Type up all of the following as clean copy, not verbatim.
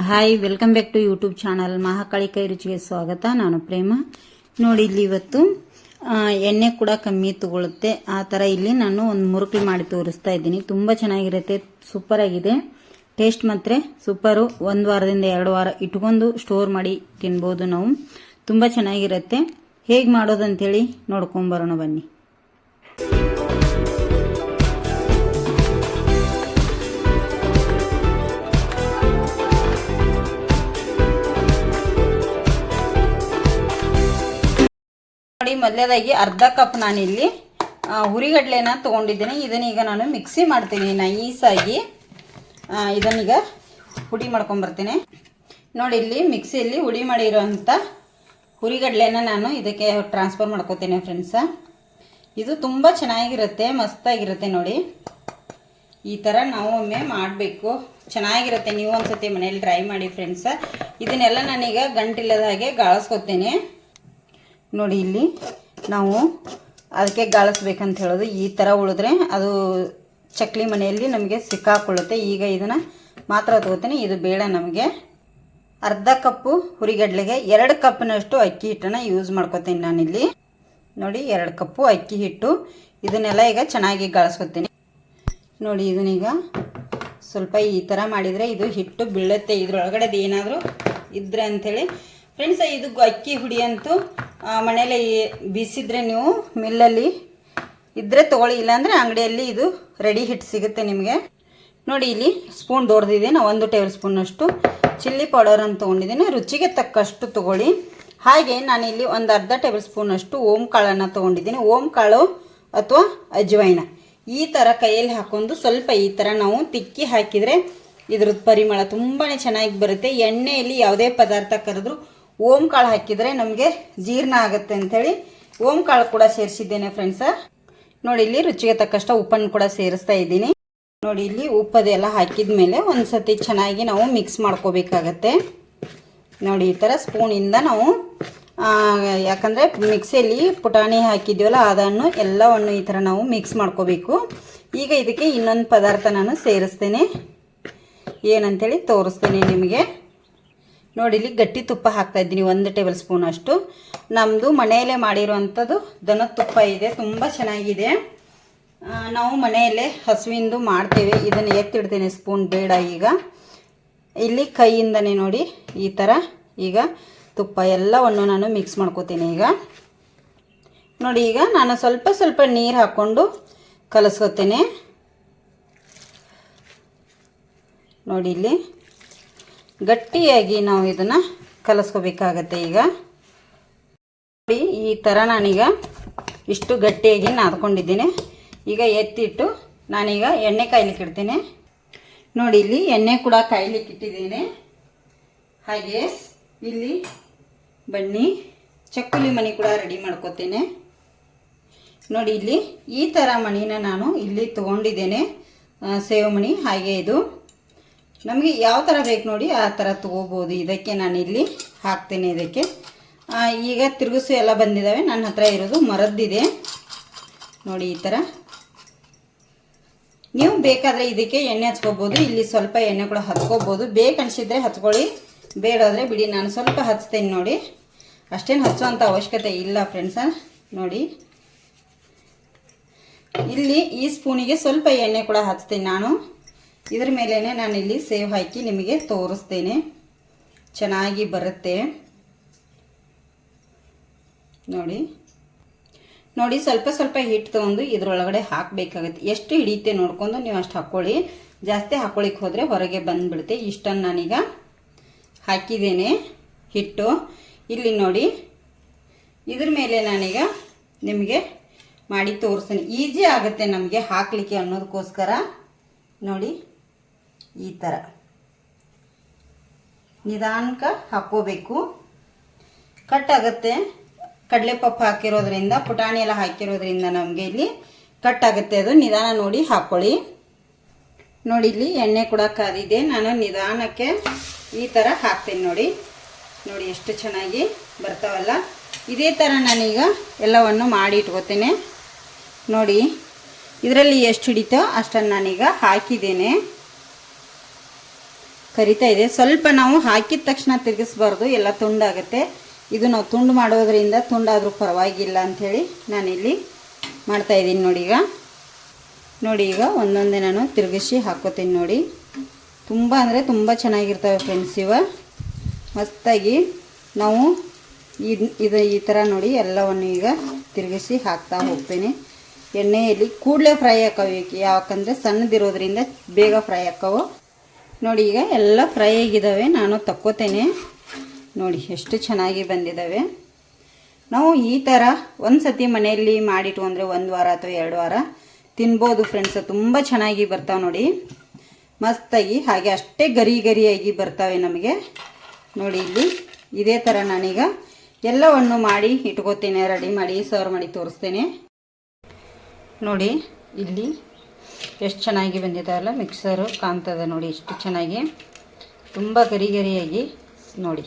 Hi, welcome back to YouTube channel Mahakali ಕೈ ರುಚಿಗೆ ಸ್ವಾಗತ. ನಾನು ಪ್ರೇಮ. ನೋಡಿ, ಇಲ್ಲಿ ಇವತ್ತು ಎಣ್ಣೆ ಕೂಡ ಕಮ್ಮಿ ತಗೊಳುತ್ತೆ. ಆ ಥರ ಇಲ್ಲಿ ನಾನು ಒಂದು ಮುರುಕಲು ಮಾಡಿ ತೋರಿಸ್ತಾ ಇದ್ದೀನಿ. ತುಂಬ ಚೆನ್ನಾಗಿರುತ್ತೆ, ಸೂಪರ್ ಆಗಿದೆ. ಟೇಸ್ಟ್ ಮಾತ್ರ ಸೂಪರು. 1 ವಾರದಿಂದ 2 ವಾರ ಇಟ್ಕೊಂಡು ಸ್ಟೋರ್ ಮಾಡಿ ತಿನ್ಬೋದು ನಾವು. ತುಂಬ ಚೆನ್ನಾಗಿರುತ್ತೆ. ಹೇಗೆ ಮಾಡೋದಂತೇಳಿ ನೋಡ್ಕೊಂಬರೋಣ ಬನ್ನಿ. ನೋಡಿ, ಮೊದಲೇದಾಗಿ ಅರ್ಧ ಕಪ್ ನಾನಿಲ್ಲಿ ಹುರಿಗಡ್ಲೆನ ತೊಗೊಂಡಿದ್ದೀನಿ. ಇದನ್ನೀಗ ನಾನು ಮಿಕ್ಸಿ ಮಾಡ್ತೀನಿ ನೈಸಾಗಿ. ಇದನ್ನೀಗ ಹುಡಿ ಮಾಡ್ಕೊಂಬರ್ತೀನಿ. ನೋಡಿ, ಇಲ್ಲಿ ಮಿಕ್ಸಿಯಲ್ಲಿ ಹುಡಿ ಮಾಡಿರೋಂಥ ಹುರಿಗಡ್ಲೆನ ನಾನು ಇದಕ್ಕೆ ಟ್ರಾನ್ಸ್ಫರ್ ಮಾಡ್ಕೋತೀನಿ ಫ್ರೆಂಡ್ಸ. ಇದು ತುಂಬ ಚೆನ್ನಾಗಿರುತ್ತೆ, ಮಸ್ತಾಗಿರುತ್ತೆ. ನೋಡಿ, ಈ ಥರ ನಾವು ಒಮ್ಮೆ ಮಾಡಬೇಕು, ಚೆನ್ನಾಗಿರುತ್ತೆ. ನೀವು ಒಂದ್ಸತಿ ಮನೇಲಿ ಟ್ರೈ ಮಾಡಿ ಫ್ರೆಂಡ್ಸ. ಇದನ್ನೆಲ್ಲ ನಾನೀಗ ಗಂಟಿಲ್ಲದ ಹಾಗೆ ಗಾಳಿಸ್ಕೊತೀನಿ. ನೋಡಿ, ಇಲ್ಲಿ ನಾವು ಅದಕ್ಕೆ ಗಾಳಿಸ್ಬೇಕಂತ ಹೇಳೋದು. ಈ ಥರ ಉಳಿದ್ರೆ ಅದು ಚಕ್ಲಿ ಮನೆಯಲ್ಲಿ ನಮಗೆ ಸಿಕ್ಕಾಕೊಳ್ಳುತ್ತೆ. ಈಗ ಇದನ್ನು ಮಾತ್ರ ತಗೋತೀನಿ, ಇದು ಬೇಡ ನಮಗೆ. ಅರ್ಧ ಕಪ್ಪು ಹುರಿಗಡ್ಲೆಗೆ 2 ಕಪ್ನಷ್ಟು ಅಕ್ಕಿ ಹಿಟ್ಟನ್ನು ಯೂಸ್ ಮಾಡ್ಕೋತೀನಿ ನಾನಿಲ್ಲಿ. ನೋಡಿ, 2 ಕಪ್ಪು ಅಕ್ಕಿ ಹಿಟ್ಟು. ಇದನ್ನೆಲ್ಲ ಈಗ ಚೆನ್ನಾಗಿ ಗಾಳಿಸ್ಕೊತೀನಿ. ನೋಡಿ, ಇದನ್ನೀಗ ಸ್ವಲ್ಪ ಈ ಥರ ಮಾಡಿದರೆ ಇದು ಹಿಟ್ಟು ಬೀಳುತ್ತೆ, ಇದ್ರೊಳಗಡೆದು ಏನಾದರೂ ಇದ್ರೆ ಅಂಥೇಳಿ ಫ್ರೆಂಡ್ಸ್. ಇದು ಅಕ್ಕಿ ಹುಡಿ ಅಂತೂ ಮನೇಲಿ ಬೀಸಿದ್ರೆ ನೀವು ಮಿಲ್ಲಲ್ಲಿ ಇದ್ದರೆ ತೊಗೊಳ್ಳಿ, ಇಲ್ಲಾಂದರೆ ಅಂಗಡಿಯಲ್ಲಿ ಇದು ರೆಡಿ ಹಿಟ್ಟು ಸಿಗುತ್ತೆ ನಿಮಗೆ. ನೋಡಿ, ಇಲ್ಲಿ ಸ್ಪೂನ್ ದೊಡ್ಡದಿದೆ. ನಾವು 1 ಟೇಬಲ್ ಸ್ಪೂನಷ್ಟು ಚಿಲ್ಲಿ ಪೌಡರ್ ಅಂತ ತೊಗೊಂಡಿದ್ದೀನಿ. ರುಚಿಗೆ ತಕ್ಕಷ್ಟು ತೊಗೊಳ್ಳಿ. ಹಾಗೆ ನಾನಿಲ್ಲಿ ಒಂದು ಅರ್ಧ ಟೇಬಲ್ ಸ್ಪೂನಷ್ಟು ಓಂ ಕಾಳನ್ನು ತೊಗೊಂಡಿದ್ದೀನಿ. ಓಂ ಕಾಳು ಅಥವಾ ಅಜ್ವೈನ ಈ ಥರ ಕೈಯಲ್ಲಿ ಹಾಕೊಂಡು ಸ್ವಲ್ಪ ಈ ಥರ ನಾವು ತಿಕ್ಕಿ ಹಾಕಿದರೆ ಇದ್ರದ್ದು ಪರಿಮಳ ತುಂಬಾ ಚೆನ್ನಾಗಿ ಬರುತ್ತೆ. ಎಣ್ಣೆಯಲ್ಲಿ ಯಾವುದೇ ಪದಾರ್ಥ ಕರೆದ್ರೂ ಓಂ ಕಾಳು ಹಾಕಿದರೆ ನಮಗೆ ಜೀರ್ಣ ಆಗುತ್ತೆ ಅಂಥೇಳಿ ಓಂ ಕಾಳು ಕೂಡ ಸೇರಿಸಿದ್ದೇನೆ ಫ್ರೆಂಡ್ಸ. ನೋಡಿ, ಇಲ್ಲಿ ರುಚಿಗೆ ತಕ್ಕಷ್ಟು ಉಪ್ಪನ್ನು ಕೂಡ ಸೇರಿಸ್ತಾ ಇದ್ದೀನಿ. ನೋಡಿ, ಇಲ್ಲಿ ಉಪ್ಪದೆಲ್ಲ ಹಾಕಿದ ಮೇಲೆ ಒಂದು ಸತಿ ಚೆನ್ನಾಗಿ ನಾವು ಮಿಕ್ಸ್ ಮಾಡ್ಕೋಬೇಕಾಗತ್ತೆ. ನೋಡಿ, ಈ ಥರ ಸ್ಪೂನಿಂದ ನಾವು ಯಾಕಂದರೆ ಮಿಕ್ಸಿಯಲ್ಲಿ ಪುಟಾಣಿ ಹಾಕಿದ್ದೀವಲ್ಲ ಅದನ್ನು ಎಲ್ಲವನ್ನು ಈ ಥರ ನಾವು ಮಿಕ್ಸ್ ಮಾಡ್ಕೋಬೇಕು. ಈಗ ಇದಕ್ಕೆ ಇನ್ನೊಂದು ಪದಾರ್ಥ ನಾನು ಸೇರಿಸ್ತೇನೆ, ಏನಂತೇಳಿ ತೋರಿಸ್ತೇನೆ ನಿಮಗೆ. ನೋಡಿ, ಇಲ್ಲಿ ಗಟ್ಟಿ ತುಪ್ಪ ಹಾಕ್ತಾಯಿದ್ದೀನಿ 1 ಟೇಬಲ್ ಸ್ಪೂನ್ ಅಷ್ಟು. ನಮ್ಮದು ಮನೆಯಲ್ಲೇ ಮಾಡಿರುವಂಥದ್ದು ದನದ ತುಪ್ಪ ಇದೆ, ತುಂಬ ಚೆನ್ನಾಗಿದೆ. ನಾವು ಮನೆಯಲ್ಲೇ ಹಸುವಿಂದು ಮಾಡ್ತೇವೆ. ಇದನ್ನು ಎತ್ತಿಡ್ತೇನೆ, ಸ್ಪೂನ್ ಬೇಡ. ಈಗ ಇಲ್ಲಿ ಕೈಯಿಂದನೇ ನೋಡಿ ಈ ಥರ ಈಗ ತುಪ್ಪ ಎಲ್ಲವನ್ನು ನಾನು ಮಿಕ್ಸ್ ಮಾಡ್ಕೋತೀನಿ. ಈಗ ನೋಡಿ, ಈಗ ನಾನು ಸ್ವಲ್ಪ ಸ್ವಲ್ಪ ನೀರು ಹಾಕ್ಕೊಂಡು ಕಲಸ್ಕೋತೇನೆ. ನೋಡಿ, ಇಲ್ಲಿ ಗಟ್ಟಿಯಾಗಿ ನಾವು ಇದನ್ನು ಕಲಸ್ಕೋಬೇಕಾಗತ್ತೆ. ಈಗ ನೋಡಿ, ಈ ಥರ ನಾನೀಗ ಇಷ್ಟು ಗಟ್ಟಿಯಾಗಿ ನಾದ್ಕೊಂಡಿದ್ದೀನಿ. ಈಗ ಎತ್ತಿಟ್ಟು ನಾನೀಗ ಎಣ್ಣೆ ಕಾಯ್ಲಿಕ್ಕೆ ಇಡ್ತೇನೆ. ನೋಡಿ, ಇಲ್ಲಿ ಎಣ್ಣೆ ಕೂಡ ಕಾಯ್ಲಿಕ್ಕೆ ಇಟ್ಟಿದ್ದೇನೆ. ಹಾಗೆ ಇಲ್ಲಿ ಬನ್ನಿ ಚಕ್ಕುಲಿ ಮಣಿ ಕೂಡ ರೆಡಿ ಮಾಡ್ಕೋತೇನೆ. ನೋಡಿ, ಇಲ್ಲಿ ಈ ಥರ ಮಣಿನ ನಾನು ಇಲ್ಲಿ ತೊಗೊಂಡಿದ್ದೇನೆ, ಸೇವ್ ಮಣಿ. ಹಾಗೆ ಇದು ನಮಗೆ ಯಾವ ಥರ ಬೇಕು ನೋಡಿ ಆ ಥರ ತೊಗೋಬೋದು. ಇದಕ್ಕೆ ನಾನು ಇಲ್ಲಿ ಹಾಕ್ತೇನೆ. ಇದಕ್ಕೆ ಈಗ ತಿರುಗಿಸು ಎಲ್ಲ ಬಂದಿದ್ದಾವೆ. ನನ್ನ ಹತ್ರ ಇರೋದು ಮರದ್ದಿದೆ. ನೋಡಿ, ಈ ಥರ ನೀವು ಬೇಕಾದರೆ ಇದಕ್ಕೆ ಎಣ್ಣೆ ಹಚ್ಕೋಬೋದು. ಇಲ್ಲಿ ಸ್ವಲ್ಪ ಎಣ್ಣೆ ಕೂಡ ಹಚ್ಕೋಬೋದು. ಬೇಕನ್ಸಿದ್ರೆ ಹಚ್ಕೊಳ್ಳಿ, ಬೇಡಾದರೆ ಬಿಡಿ. ನಾನು ಸ್ವಲ್ಪ ಹಚ್ತೇನೆ. ನೋಡಿ, ಅಷ್ಟೇನು ಹಚ್ಚುವಂಥ ಅವಶ್ಯಕತೆ ಇಲ್ಲ ಫ್ರೆಂಡ್ಸ. ನೋಡಿ, ಇಲ್ಲಿ ಈ ಸ್ಪೂನಿಗೆ ಸ್ವಲ್ಪ ಎಣ್ಣೆ ಕೂಡ ಹಚ್ತೇನೆ ನಾನು. ಇದ್ರ ಮೇಲೇ ನಾನು ಇಲ್ಲಿ ಸೇವ್ ಹಾಕಿ ನಿಮಗೆ ತೋರಿಸ್ತೇನೆ, ಚೆನ್ನಾಗಿ ಬರುತ್ತೆ. ನೋಡಿ ನೋಡಿ, ಸ್ವಲ್ಪ ಸ್ವಲ್ಪ ಹಿಟ್ಟು ತೊಗೊಂಡು ಇದ್ರೊಳಗಡೆ ಹಾಕಬೇಕಾಗತ್ತೆ. ಎಷ್ಟು ಹಿಡಿಯುತ್ತೆ ನೋಡ್ಕೊಂಡು ನೀವು ಅಷ್ಟು ಹಾಕ್ಕೊಳ್ಳಿ. ಜಾಸ್ತಿ ಹಾಕ್ಕೊಳ್ಳಿಕ್ಕೆ ಹೋದರೆ ಹೊರಗೆ ಬಂದುಬಿಡುತ್ತೆ. ಇಷ್ಟನ್ನು ನಾನೀಗ ಹಾಕಿದ್ದೇನೆ ಹಿಟ್ಟು. ಇಲ್ಲಿ ನೋಡಿ, ಇದ್ರ ಮೇಲೆ ನಾನೀಗ ನಿಮಗೆ ಮಾಡಿ ತೋರಿಸ್ತೇನೆ. ಈಸಿ ಆಗುತ್ತೆ ನಮಗೆ ಹಾಕಲಿಕ್ಕೆ ಅನ್ನೋದಕ್ಕೋಸ್ಕರ. ನೋಡಿ, ಈ ಥರ ನಿಧಾನಕ್ಕೆ ಹಾಕ್ಕೋಬೇಕು. ಕಟ್ಟಾಗುತ್ತೆ. ಕಡಲೆಪಪ್ಪು ಹಾಕಿರೋದ್ರಿಂದ, ಪುಟಾಣಿ ಎಲ್ಲ ಹಾಕಿರೋದ್ರಿಂದ ನಮಗೆ ಇಲ್ಲಿ ಕಟ್ಟಾಗುತ್ತೆ. ಅದು ನಿಧಾನ ನೋಡಿ ಹಾಕ್ಕೊಳ್ಳಿ. ನೋಡಿ, ಇಲ್ಲಿ ಎಣ್ಣೆ ಕೂಡ ಕಾದಿದೆ. ನಾನು ನಿಧಾನಕ್ಕೆ ಈ ಥರ ಹಾಕ್ತೇನೆ. ನೋಡಿ ನೋಡಿ ಎಷ್ಟು ಚೆನ್ನಾಗಿ ಬರ್ತಾವಲ್ಲ. ಇದೇ ಥರ ನಾನೀಗ ಎಲ್ಲವನ್ನು ಮಾಡಿ ಇಟ್ಕೋತೇನೆ. ನೋಡಿ, ಇದರಲ್ಲಿ ಎಷ್ಟು ಹಿಡಿತೋ ಅಷ್ಟನ್ನು ನಾನೀಗ ಹಾಕಿದ್ದೇನೆ. ಕರಿತಾ ಇದೆ. ಸ್ವಲ್ಪ ನಾವು ಹಾಕಿದ ತಕ್ಷಣ ತಿರುಗಿಸ್ಬಾರ್ದು, ಎಲ್ಲ ತುಂಡಾಗುತ್ತೆ. ಇದು ನಾವು ತುಂಡು ಮಾಡೋದ್ರಿಂದ ತುಂಡಾದರೂ ಪರವಾಗಿಲ್ಲ ಅಂಥೇಳಿ ನಾನಿಲ್ಲಿ ಮಾಡ್ತಾಯಿದ್ದೀನಿ ನೋಡಿ. ಈಗ ಒಂದೊಂದೇ ನಾನು ತಿರುಗಿಸಿ ಹಾಕೋತೀನಿ ನೋಡಿ. ತುಂಬ ಅಂದರೆ ತುಂಬ ಚೆನ್ನಾಗಿರ್ತವೆ ಫ್ರೆಂಡ್ಸ್. ಮಸ್ತಾಗಿ ನಾವು ಈ ಥರ ನೋಡಿ ಎಲ್ಲವನ್ನು ಈಗ ತಿರುಗಿಸಿ ಹಾಕ್ತಾ ಹೋಗ್ತೇನೆ. ಎಣ್ಣೆಯಲ್ಲಿ ಕೂಡಲೇ ಫ್ರೈ ಹಾಕವು, ಯಾಕಂದರೆ ಸಣ್ಣದಿರೋದ್ರಿಂದ ಬೇಗ ಫ್ರೈ ಹಾಕವು ನೋಡಿ. ಈಗ ಎಲ್ಲ ಫ್ರೈ ಆಗಿದ್ದಾವೆ, ನಾನು ತಕ್ಕೋತೇನೆ ನೋಡಿ ಎಷ್ಟು ಚೆನ್ನಾಗಿ ಬಂದಿದ್ದಾವೆ. ನಾವು ಈ ಥರ ಒಂದು ಸತಿ ಮನೆಯಲ್ಲಿ ಮಾಡಿಟ್ಕೊಂಡ್ರೆ 1 ವಾರ ಅಥವಾ 2 ವಾರ ತಿನ್ಬೋದು ಫ್ರೆಂಡ್ಸ್. ತುಂಬ ಚೆನ್ನಾಗಿ ಬರ್ತಾವೆ ನೋಡಿ, ಮಸ್ತಾಗಿ. ಹಾಗೆ ಅಷ್ಟೇ ಗರಿಯಾಗಿ ಬರ್ತವೆ ನಮಗೆ ನೋಡಿ. ಇಲ್ಲಿ ಇದೇ ಥರ ನಾನೀಗ ಎಲ್ಲವನ್ನು ಮಾಡಿ ಇಟ್ಕೋತೇನೆ, ರೆಡಿ ಮಾಡಿ ಸರ್ವ್ ಮಾಡಿ ತೋರಿಸ್ತೇನೆ ನೋಡಿ. ಇಲ್ಲಿ ಎಷ್ಟು ಚೆನ್ನಾಗಿ ಬಂದಿದ್ದಾವಲ್ಲ, ಮಿಕ್ಸರು ಕಾಣ್ತದೆ ನೋಡಿ ಎಷ್ಟು ಚೆನ್ನಾಗಿ, ತುಂಬ ಗರಿಯಾಗಿ ನೋಡಿ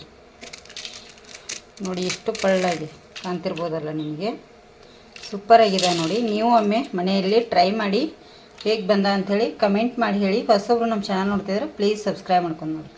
ಎಷ್ಟು ಪಳ್ಳಾಗಿ ಕಾಣ್ತಿರ್ಬೋದಲ್ಲ ನಿಮಗೆ. ಸೂಪರಾಗಿದೆ ನೋಡಿ. ನೀವು ಒಮ್ಮೆ ಮನೆಯಲ್ಲಿ ಟ್ರೈ ಮಾಡಿ ಹೇಗೆ ಬಂದ ಅಂಥೇಳಿ ಕಮೆಂಟ್ ಮಾಡಿ ಹೇಳಿ. ಹೊಸಬ್ರು ನಮ್ಮ ಚಾನಲ್ ನೋಡ್ತಿದ್ರೆ ಪ್ಲೀಸ್ ಸಬ್ಸ್ಕ್ರೈಬ್ ಮಾಡ್ಕೊಂಡು ನೋಡಿ.